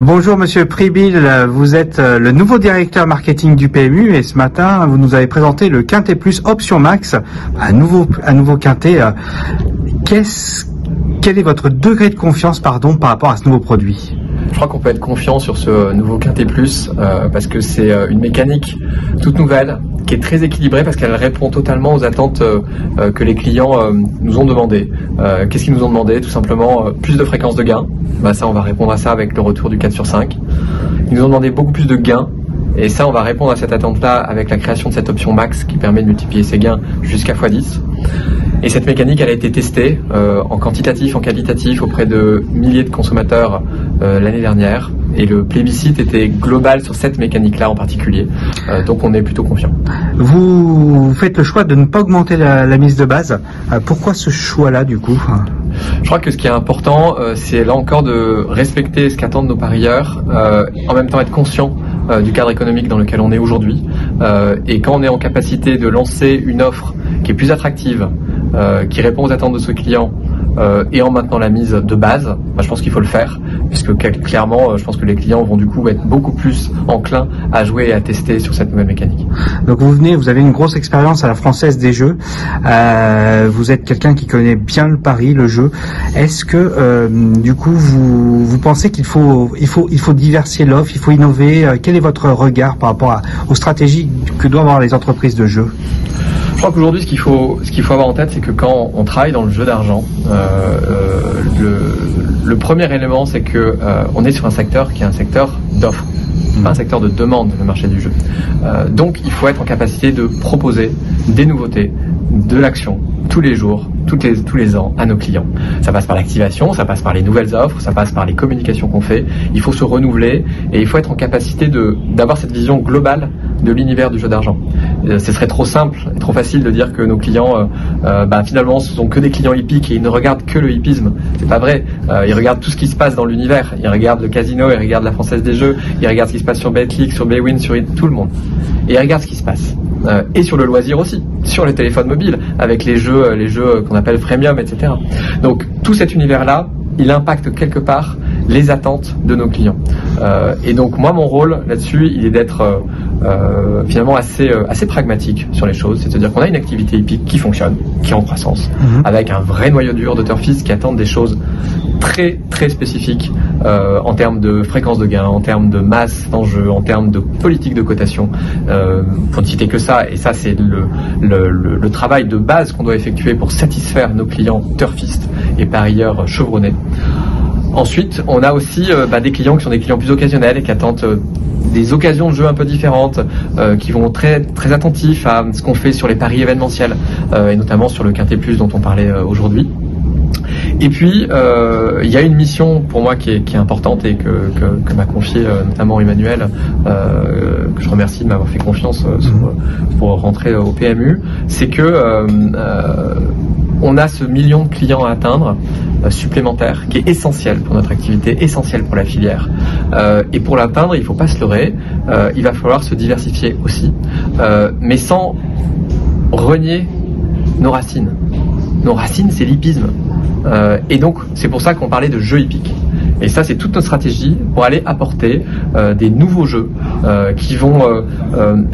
Bonjour Monsieur Pribil, vous êtes le nouveau directeur marketing du PMU et ce matin vous nous avez présenté le Quintet Plus Option Max, un nouveau Quintet. Quel est votre degré de confiance par rapport à ce nouveau produit? Je crois qu'on peut être confiant sur ce nouveau Quintet Plus parce que c'est une mécanique toute nouvelle qui est très équilibrée parce qu'elle répond totalement aux attentes que les clients nous ont demandées. Qu'est-ce qu'ils nous ont demandé? Tout simplement plus de fréquence de gain. Ça, on va répondre à ça avec le retour du 4/5. Ils nous ont demandé beaucoup plus de gains. Et ça, on va répondre à cette attente-là avec la création de cette option Max qui permet de multiplier ses gains jusqu'à x10. Et cette mécanique, elle a été testée en quantitatif, en qualitatif auprès de milliers de consommateurs l'année dernière. Et le plébiscite était global sur cette mécanique-là en particulier. Donc on est plutôt confiant. Vous faites le choix de ne pas augmenter la mise de base. Pourquoi ce choix-là du coup? Je crois que ce qui est important, c'est là encore de respecter ce qu'attendent nos parieurs, en même temps être conscient du cadre économique dans lequel on est aujourd'hui. Et quand on est en capacité de lancer une offre qui est plus attractive, qui répond aux attentes de ce client, et en maintenant la mise de base, je pense qu'il faut le faire, puisque clairement, je pense que les clients vont du coup être beaucoup plus enclins à jouer et à tester sur cette nouvelle mécanique. Donc vous avez une grosse expérience à la Française des Jeux, vous êtes quelqu'un qui connaît bien le pari, le jeu. Est-ce que du coup vous pensez qu'il faut diversifier l'offre, il faut innover? Quel est votre regard par rapport aux stratégies que doivent avoir les entreprises de jeu? Je crois qu'aujourd'hui, ce qu'il faut avoir en tête, c'est que quand on travaille dans le jeu d'argent, le premier élément, c'est que on est sur un secteur qui est un secteur d'offres, pas un secteur de demande, le marché du jeu. Donc, il faut être en capacité de proposer des nouveautés, de l'action, tous les jours, tous les ans à nos clients. Ça passe par l'activation, ça passe par les nouvelles offres, ça passe par les communications qu'on fait. Il faut se renouveler et il faut être en capacité d'avoir cette vision globale de l'univers du jeu d'argent. Ce serait trop simple et trop facile de dire que nos clients, finalement, ce sont que des clients hippiques et ils ne regardent que le hippisme. C'est pas vrai. Ils regardent tout ce qui se passe dans l'univers. Ils regardent le casino, ils regardent la Française des Jeux, ils regardent ce qui se passe sur Betclic, sur Bwin, sur tout le monde. Et ils regardent ce qui se passe. Et sur le loisir aussi, sur les téléphones mobiles, avec les jeux qu'on appelle freemium, etc. Donc tout cet univers-là, il impacte quelque part les attentes de nos clients. Et donc moi, mon rôle là-dessus, il est d'être finalement assez pragmatique sur les choses. C'est-à-dire qu'on a une activité hippique qui fonctionne, qui est en croissance, avec un vrai noyau dur de turfistes qui attendent des choses très très spécifiques en termes de fréquence de gain, en termes de masse d'enjeu, en termes de politique de cotation, pour ne citer que ça. Et ça, c'est le travail de base qu'on doit effectuer pour satisfaire nos clients turfistes et parieurs chevronnés. Ensuite, on a aussi des clients qui sont des clients plus occasionnels et qui attendent des occasions de jeu un peu différentes, qui vont très très attentifs à ce qu'on fait sur les paris événementiels, et notamment sur le Quintet Plus dont on parlait aujourd'hui. Et puis, il y a une mission pour moi qui est importante et que m'a confié notamment Emmanuel, que je remercie de m'avoir fait confiance pour rentrer au PMU, c'est que on a ce million de clients à atteindre supplémentaire qui est essentiel pour notre activité, essentiel pour la filière. Et pour l'atteindre, il ne faut pas se leurrer, il va falloir se diversifier aussi, mais sans renier nos racines. Nos racines, c'est l'hippisme. Et donc, c'est pour ça qu'on parlait de jeux hippiques. Et ça, c'est toute notre stratégie pour aller apporter des nouveaux jeux qui vont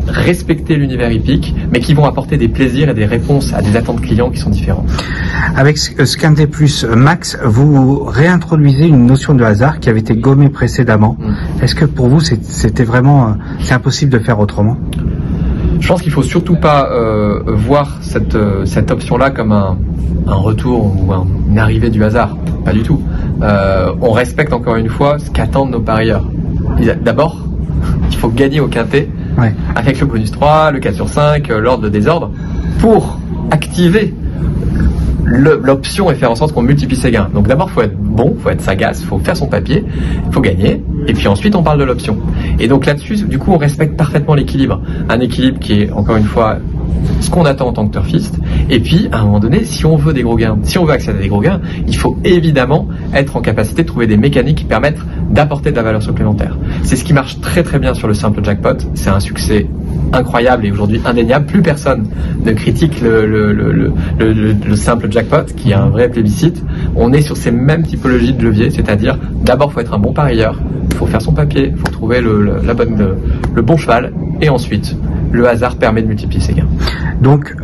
respecter l'univers hippique, mais qui vont apporter des plaisirs et des réponses à des attentes clients qui sont différentes. Avec ce Quintet Plus Max, vous réintroduisez une notion de hasard qui avait été gommée précédemment. Est-ce que pour vous, c'est impossible de faire autrement? Je pense qu'il faut surtout pas voir cette option-là comme un retour ou une arrivée du hasard. Pas du tout. On respecte encore une fois ce qu'attendent nos parieurs. D'abord, il faut gagner au quintet avec le bonus 3, le 4/5, l'ordre de désordre pour activer l'option et faire en sorte qu'on multiplie ses gains. Donc d'abord, il faut être bon, il faut être sagace, il faut faire son papier, il faut gagner, et puis ensuite on parle de l'option. Et donc là-dessus, du coup, on respecte parfaitement l'équilibre. Un équilibre qui est, encore une fois, ce qu'on attend en tant que turfiste. Et puis, à un moment donné, si on veut des gros gains, si on veut accéder à des gros gains, il faut évidemment être en capacité de trouver des mécaniques qui permettent d'apporter de la valeur supplémentaire. C'est ce qui marche très très bien sur le simple jackpot. C'est un succès incroyable et aujourd'hui indéniable. Plus personne ne critique le simple jackpot, qui est un vrai plébiscite. On est sur ces mêmes typologies de leviers, c'est-à-dire d'abord il faut être un bon parieur, il faut faire son papier, il faut trouver le bon cheval, et ensuite le hasard permet de multiplier ses gains. Donc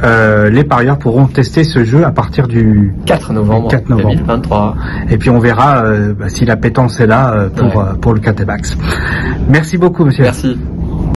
les parieurs pourront tester ce jeu à partir du 4 novembre 2023. Et puis on verra si la pétence est là pour le Catebax. Merci beaucoup, monsieur. Merci.